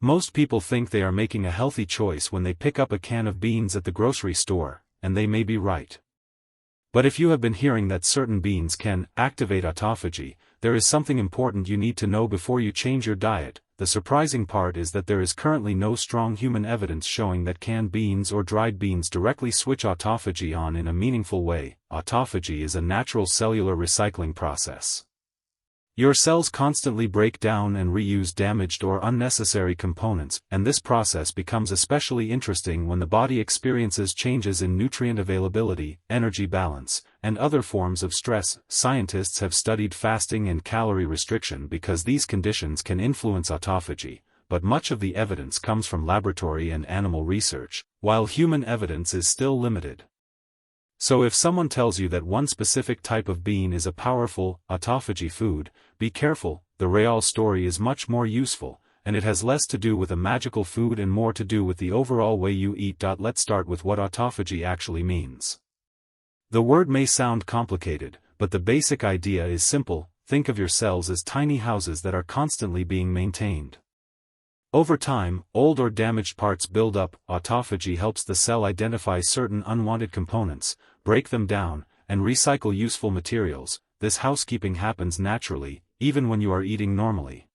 Most people think they are making a healthy choice when they pick up a can of beans at the grocery store, and they may be right. But if you have been hearing that certain beans can activate autophagy, there is something important you need to know before you change your diet. The surprising part is that there is currently no strong human evidence showing that canned beans or dried beans directly switch autophagy on in a meaningful way. Autophagy is a natural cellular recycling process. Your cells constantly break down and reuse damaged or unnecessary components, and this process becomes especially interesting when the body experiences changes in nutrient availability, energy balance, and other forms of stress. Scientists have studied fasting and calorie restriction because these conditions can influence autophagy, but much of the evidence comes from laboratory and animal research, while human evidence is still limited. So if someone tells you that one specific type of bean is a powerful autophagy food, be careful. The real story is much more useful, and it has less to do with a magical food and more to do with the overall way you eat. Let's start with what autophagy actually means. The word may sound complicated, but the basic idea is simple. Think of your cells as tiny houses that are constantly being maintained. Over time, old or damaged parts build up. Autophagy helps the cell identify certain unwanted components, break them down, and recycle useful materials. This housekeeping happens naturally, even when you are eating normally.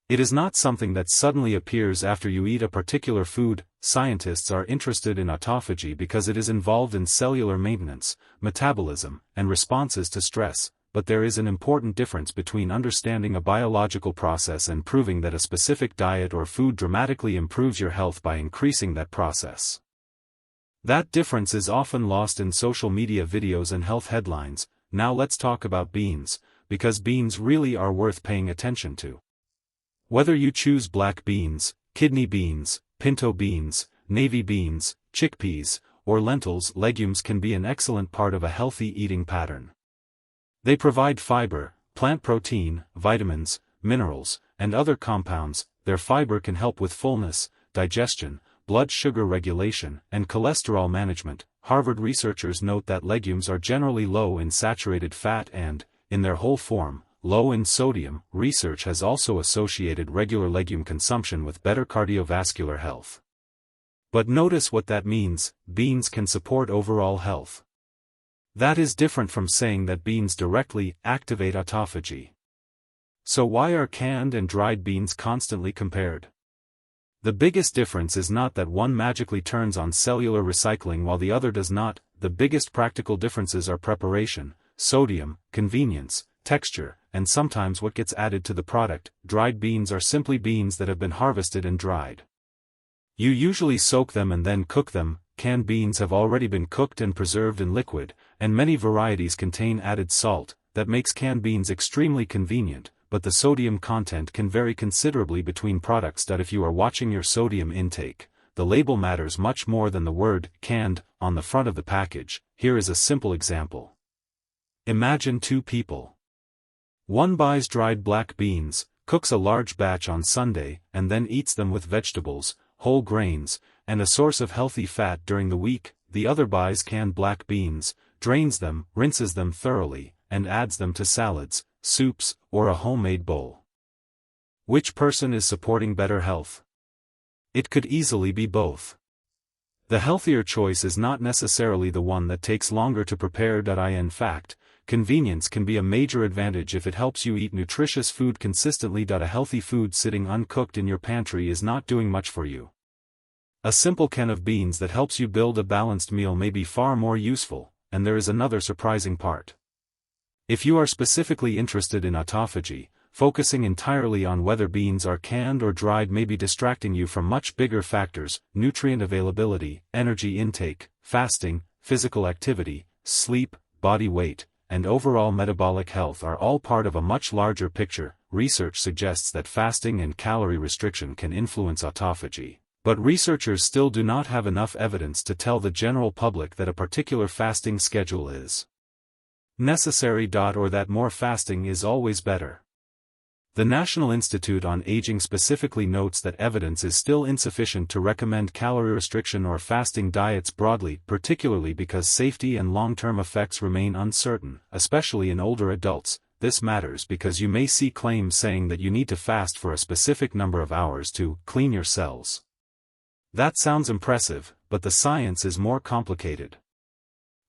It is not something that suddenly appears after you eat a particular food. Scientists are interested in autophagy because it is involved in cellular maintenance, metabolism, and responses to stress. But there is an important difference between understanding a biological process and proving that a specific diet or food dramatically improves your health by increasing that process. That difference is often lost in social media videos and health headlines. Now let's talk about beans, because beans really are worth paying attention to. Whether you choose black beans, kidney beans, pinto beans, navy beans, chickpeas, or lentils, legumes can be an excellent part of a healthy eating pattern. They provide fiber, plant protein, vitamins, minerals, and other compounds. Their fiber can help with fullness, digestion, blood sugar regulation, and cholesterol management. Harvard researchers note that legumes are generally low in saturated fat and, in their whole form, low in sodium. Research has also associated regular legume consumption with better cardiovascular health. But notice what that means: beans can support overall health. That is different from saying that beans directly activate autophagy. So why are canned and dried beans constantly compared? The biggest difference is not that one magically turns on cellular recycling while the other does not. The biggest practical differences are preparation, sodium, convenience, texture, and sometimes what gets added to the product. Dried beans are simply beans that have been harvested and dried. You usually soak them and then cook them. Canned beans have already been cooked and preserved in liquid, and many varieties contain added salt. That makes canned beans extremely convenient, but the sodium content can vary considerably between products. If you are watching your sodium intake, the label matters much more than the word canned on the front of the package. Here is a simple example. Imagine two people. One buys dried black beans, cooks a large batch on Sunday, and then eats them with vegetables, whole grains, and a source of healthy fat during the week. The other buys canned black beans, drains them, rinses them thoroughly, and adds them to salads, soups, or a homemade bowl. Which person is supporting better health? It could easily be both. The healthier choice is not necessarily the one that takes longer to prepare. In fact, convenience can be a major advantage if it helps you eat nutritious food consistently. A healthy food sitting uncooked in your pantry is not doing much for you. A simple can of beans that helps you build a balanced meal may be far more useful. And there is another surprising part. If you are specifically interested in autophagy, focusing entirely on whether beans are canned or dried may be distracting you from much bigger factors: nutrient availability, energy intake, fasting, physical activity, sleep, body weight, and overall metabolic health are all part of a much larger picture. Research suggests that fasting and calorie restriction can influence autophagy. But researchers still do not have enough evidence to tell the general public that a particular fasting schedule is necessary, or that more fasting is always better. The National Institute on Aging specifically notes that evidence is still insufficient to recommend calorie restriction or fasting diets broadly, particularly because safety and long-term effects remain uncertain, especially in older adults. this matters because you may see claims saying that you need to fast for a specific number of hours to clean your cells. That sounds impressive, but the science is more complicated.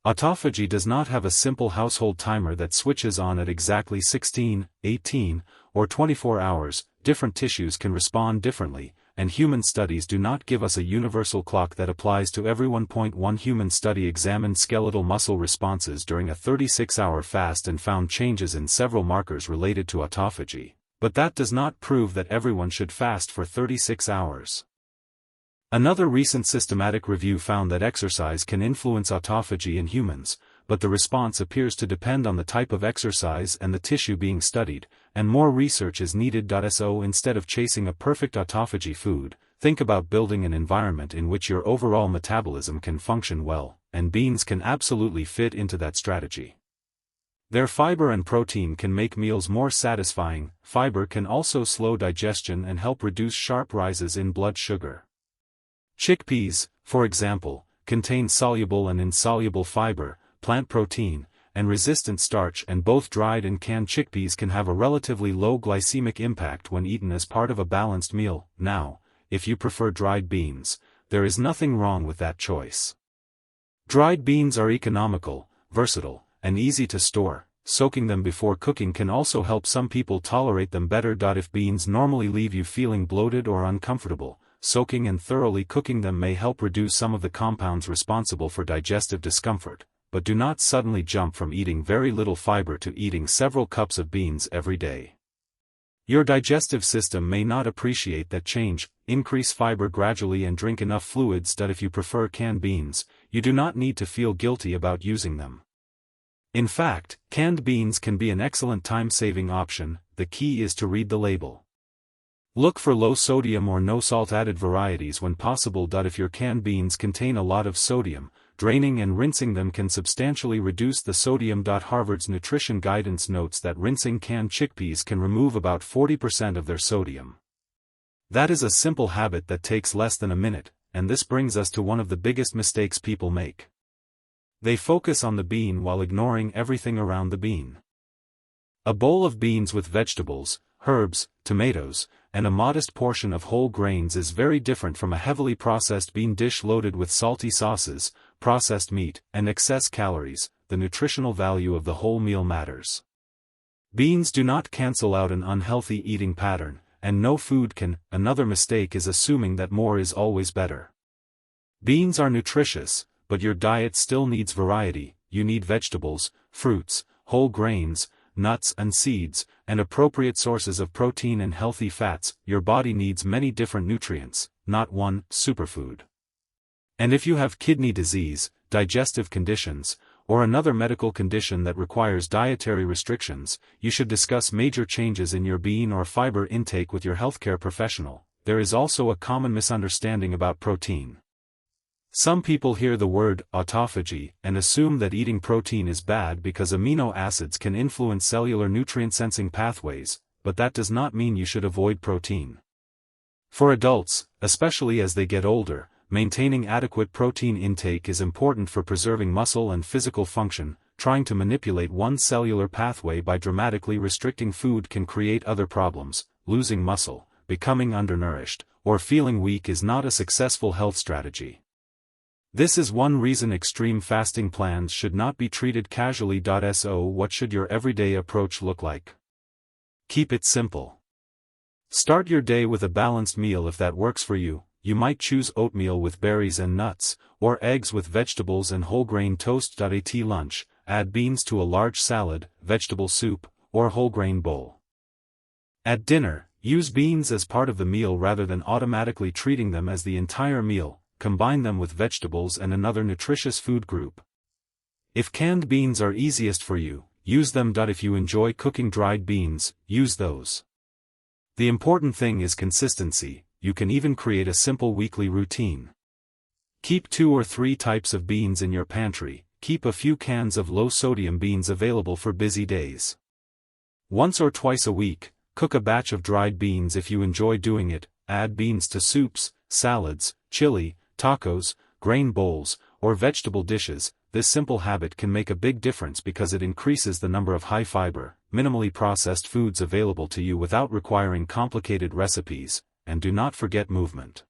Autophagy does not have a simple household timer that switches on at exactly 16, 18, or 24 hours. Different tissues can respond differently, and human studies do not give us a universal clock that applies to everyone. One human study examined skeletal muscle responses during a 36-hour fast and found changes in several markers related to autophagy, but that does not prove that everyone should fast for 36 hours. Another recent systematic review found that exercise can influence autophagy in humans, but the response appears to depend on the type of exercise and the tissue being studied, and more research is needed. So instead of chasing a perfect autophagy food, think about building an environment in which your overall metabolism can function well, and beans can absolutely fit into that strategy. Their fiber and protein can make meals more satisfying. Fiber can also slow digestion and help reduce sharp rises in blood sugar. Chickpeas, for example, contain soluble and insoluble fiber, plant protein, and resistant starch, and both dried and canned chickpeas can have a relatively low glycemic impact when eaten as part of a balanced meal. Now, if you prefer dried beans, there is nothing wrong with that choice. Dried beans are economical, versatile, and easy to store. Soaking them before cooking can also help some people tolerate them better. If beans normally leave you feeling bloated or uncomfortable, soaking and thoroughly cooking them may help reduce some of the compounds responsible for digestive discomfort, but do not suddenly jump from eating very little fiber to eating several cups of beans every day. Your digestive system may not appreciate that change. Increase fiber gradually and drink enough fluids. If you prefer canned beans, you do not need to feel guilty about using them. In fact, canned beans can be an excellent time-saving option. The key is to read the label. Look for low-sodium or no-salt added varieties when possible. If your canned beans contain a lot of sodium, draining and rinsing them can substantially reduce the sodium. Harvard's nutrition guidance notes that rinsing canned chickpeas can remove about 40% of their sodium. That is a simple habit that takes less than a minute, and this brings us to one of the biggest mistakes people make. They focus on the bean while ignoring everything around the bean. A bowl of beans with vegetables, herbs, tomatoes, and a modest portion of whole grains is very different from a heavily processed bean dish loaded with salty sauces, processed meat, and excess calories. The nutritional value of the whole meal matters. Beans do not cancel out an unhealthy eating pattern, and no food can. Another mistake is assuming that more is always better. Beans are nutritious, but your diet still needs variety. You need vegetables, fruits, whole grains, nuts and seeds, and appropriate sources of protein and healthy fats. Your body needs many different nutrients, not one superfood. And if you have kidney disease, digestive conditions, or another medical condition that requires dietary restrictions, you should discuss major changes in your bean or fiber intake with your healthcare professional. There is also a common misunderstanding about protein. Some people hear the word autophagy and assume that eating protein is bad because amino acids can influence cellular nutrient-sensing pathways, but that does not mean you should avoid protein. For adults, especially as they get older, maintaining adequate protein intake is important for preserving muscle and physical function. Trying to manipulate one cellular pathway by dramatically restricting food can create other problems. Losing muscle, becoming undernourished, or feeling weak is not a successful health strategy. This is one reason extreme fasting plans should not be treated casually. So what should your everyday approach look like? Keep it simple. Start your day with a balanced meal if that works for you. You might choose oatmeal with berries and nuts, or eggs with vegetables and whole grain toast. At lunch, add beans to a large salad, vegetable soup, or whole grain bowl. At dinner, use beans as part of the meal rather than automatically treating them as the entire meal. Combine them with vegetables and another nutritious food group. If canned beans are easiest for you, use them. If you enjoy cooking dried beans, use those. The important thing is consistency. You can even create a simple weekly routine. Keep 2 or 3 types of beans in your pantry. Keep a few cans of low-sodium beans available for busy days. Once or twice a week, cook a batch of dried beans if you enjoy doing it. Add beans to soups, salads, chili, tacos, grain bowls, or vegetable dishes. this simple habit can make a big difference because it increases the number of high-fiber, minimally processed foods available to you without requiring complicated recipes, and do not forget movement.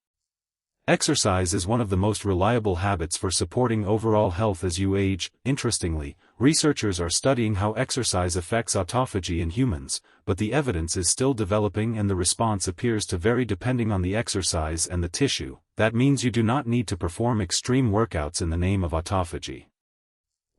Exercise is one of the most reliable habits for supporting overall health as you age. Interestingly, researchers are studying how exercise affects autophagy in humans, but the evidence is still developing and the response appears to vary depending on the exercise and the tissue. That means you do not need to perform extreme workouts in the name of autophagy.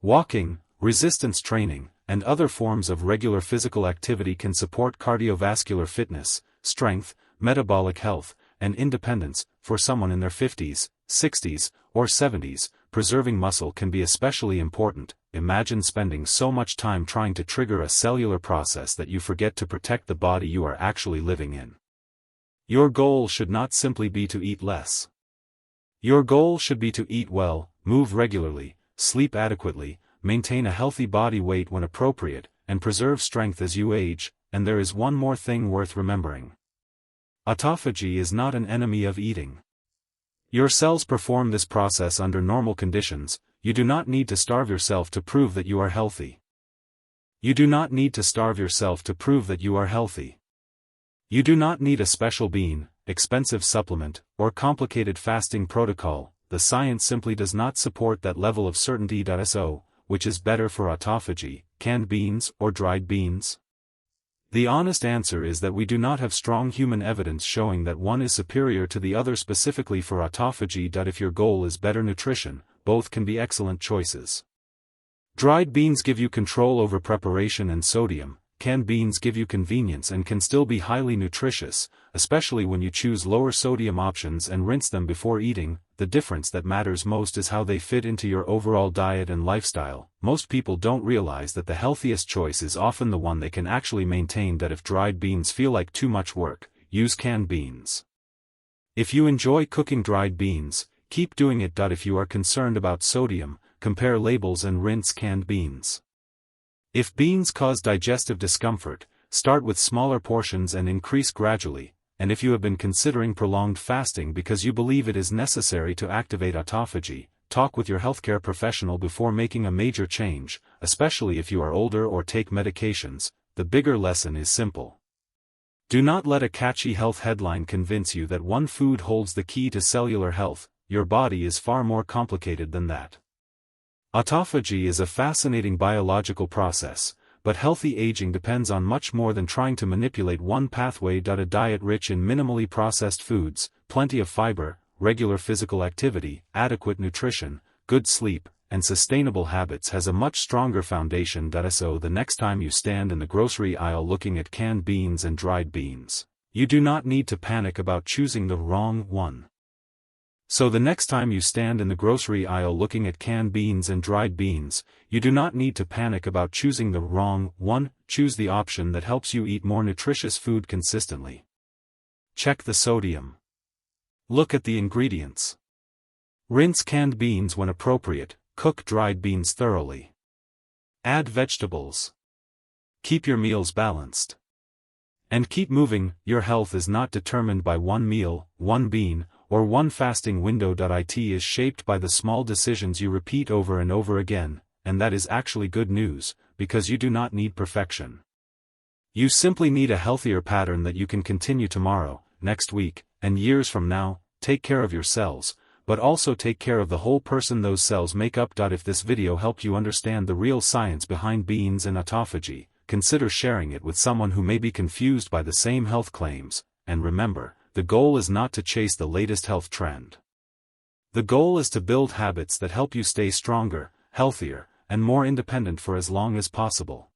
Walking, resistance training, and other forms of regular physical activity can support cardiovascular fitness, strength, metabolic health, and independence. For someone in their 50s, 60s, or 70s, preserving muscle can be especially important. Imagine spending so much time trying to trigger a cellular process that you forget to protect the body you are actually living in. Your goal should not simply be to eat less. Your goal should be to eat well, move regularly, sleep adequately, maintain a healthy body weight when appropriate, and preserve strength as you age. And there is one more thing worth remembering. Autophagy is not an enemy of eating. Your cells perform this process under normal conditions. You do not need to starve yourself to prove that you are healthy. You do not need to starve yourself to prove that you are healthy. You do not need a special bean, expensive supplement, or complicated fasting protocol. The science simply does not support that level of certainty. So, which is better for autophagy, canned beans or dried beans? The honest answer is that we do not have strong human evidence showing that one is superior to the other specifically for autophagy. If your goal is better nutrition, both can be excellent choices. Dried beans give you control over preparation and sodium. Canned beans give you convenience and can still be highly nutritious, especially when you choose lower sodium options and rinse them before eating. The difference that matters most is how they fit into your overall diet and lifestyle. Most people don't realize that the healthiest choice is often the one they can actually maintain. If dried beans feel like too much work, use canned beans. If you enjoy cooking dried beans, keep doing it. If you are concerned about sodium, compare labels and rinse canned beans. If beans cause digestive discomfort, start with smaller portions and increase gradually. And if you have been considering prolonged fasting because you believe it is necessary to activate autophagy, talk with your healthcare professional before making a major change, especially if you are older or take medications. The bigger lesson is simple. Do not let a catchy health headline convince you that one food holds the key to cellular health. Your body is far more complicated than that. Autophagy is a fascinating biological process, but healthy aging depends on much more than trying to manipulate one pathway. A diet rich in minimally processed foods, plenty of fiber, regular physical activity, adequate nutrition, good sleep, and sustainable habits has a much stronger foundation. So the next time you stand in the grocery aisle looking at canned beans and dried beans, you do not need to panic about choosing the wrong one. So the next time you stand in the grocery aisle looking at canned beans and dried beans, you do not need to panic about choosing the wrong one. Choose the option that helps you eat more nutritious food consistently. Check the sodium. Look at the ingredients. Rinse canned beans when appropriate, cook dried beans thoroughly. Add vegetables. Keep your meals balanced. And keep moving. Your health is not determined by one meal, one bean, or one fasting window. It is shaped by the small decisions you repeat over and over again, and that is actually good news, because you do not need perfection. You simply need a healthier pattern that you can continue tomorrow, next week, and years from now. Take care of your cells, but also take care of the whole person those cells make up. If this video helped you understand the real science behind beans and autophagy, consider sharing it with someone who may be confused by the same health claims, and remember, the goal is not to chase the latest health trend. The goal is to build habits that help you stay stronger, healthier, and more independent for as long as possible.